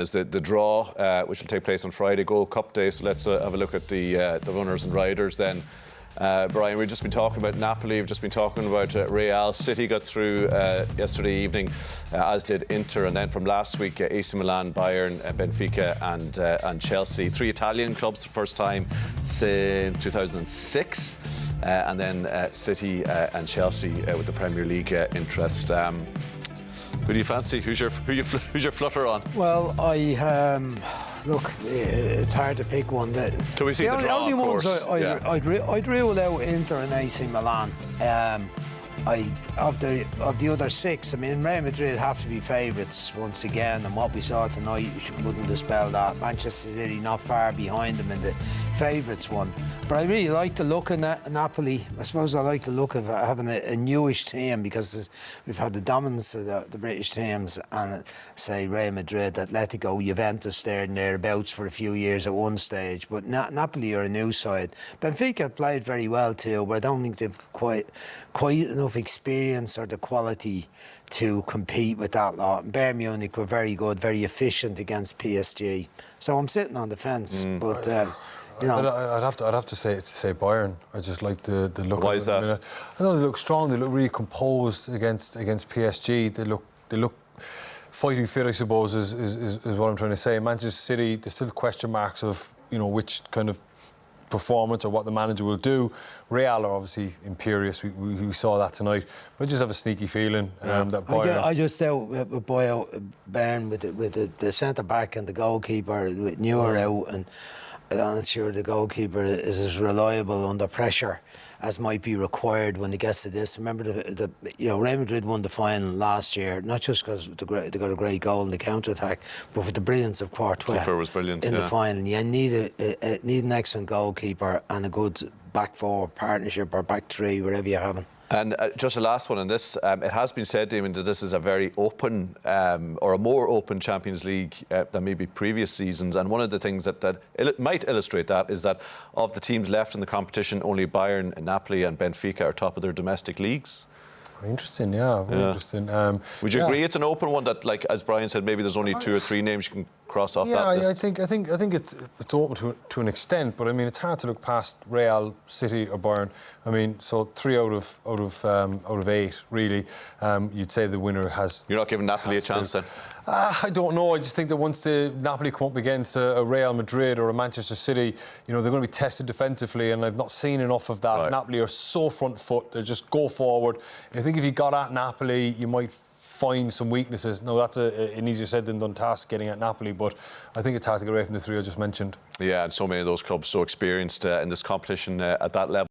Is the draw, which will take place on Friday, Gold Cup Day. So let's have a look at the runners and riders then. Brian, we've just been talking about Napoli, we've just been talking about Real. City got through yesterday evening, as did Inter, and then from last week, AC Milan, Bayern, Benfica and Chelsea. 3 Italian clubs for the first time since 2006. And then City and Chelsea with the Premier League interest. Who do you fancy? Who's your flutter on? Well, look, it's hard to pick one. Till we see the draw, only of ones course. I'd rule out Inter and AC Milan. Of the other 6, I mean, Real Madrid have to be favourites once again, and what we saw tonight wouldn't dispel that. Manchester City not far behind them in the favourites one. But I really like the look of Napoli. I suppose I like the look of having a newish team, because we've had the dominance of the British teams, and say Real Madrid, Atletico, Juventus there and thereabouts for a few years at one stage. But Napoli are a new side. Benfica played very well too, but I don't think they've quite enough experience or the quality to compete with that lot. And Bayern Munich were very good, very efficient against PSG. So I'm sitting on the fence, but you know, I'd have to say Bayern. I just like the look. Why is that? I know they look strong. They look really composed against PSG. They look fighting fit, I suppose, is what I'm trying to say. Manchester City, there's still question marks of, you know, which kind of performance or what the manager will do. Real are obviously imperious. We saw that tonight. But I just have a sneaky feeling that Bayern... I just out with Bayern with the centre back and the goalkeeper with Neuer out, and I'm not sure the goalkeeper is as reliable under pressure as might be required when he gets to this. Remember, Real Madrid won the final last year, not just because they got a great goal in the counter-attack, but for the brilliance of Courtois. Keeper was brilliant, in the final. You need an excellent goalkeeper and a good back-four partnership, or back-three, whatever you're having. And just a last one on this. It has been said, Damien, that this is a very open, or a more open Champions League than maybe previous seasons. And one of the things that might illustrate that is that of the teams left in the competition, only Bayern, Napoli and Benfica are top of their domestic leagues. Interesting, yeah, very interesting. Would you agree it's an open one that, like as Brian said, maybe there's only 2 or 3 names you can cross off that list? I think it's open to an extent, but I mean it's hard to look past Real, City or Bayern. I mean, so 3 out of 8 really. You'd say the winner has. You're not giving Napoli a chance then? I don't know. I just think that once the Napoli come up against a Real Madrid or a Manchester City, you know, they're going to be tested defensively, and I've not seen enough of that. Right. Napoli are so front foot; they just go forward. I think if you got at Napoli, you might find some weaknesses. No, that's an easier said than done task getting at Napoli, but I think it's hard to get away from the 3 I just mentioned. Yeah, and so many of those clubs so experienced in this competition at that level.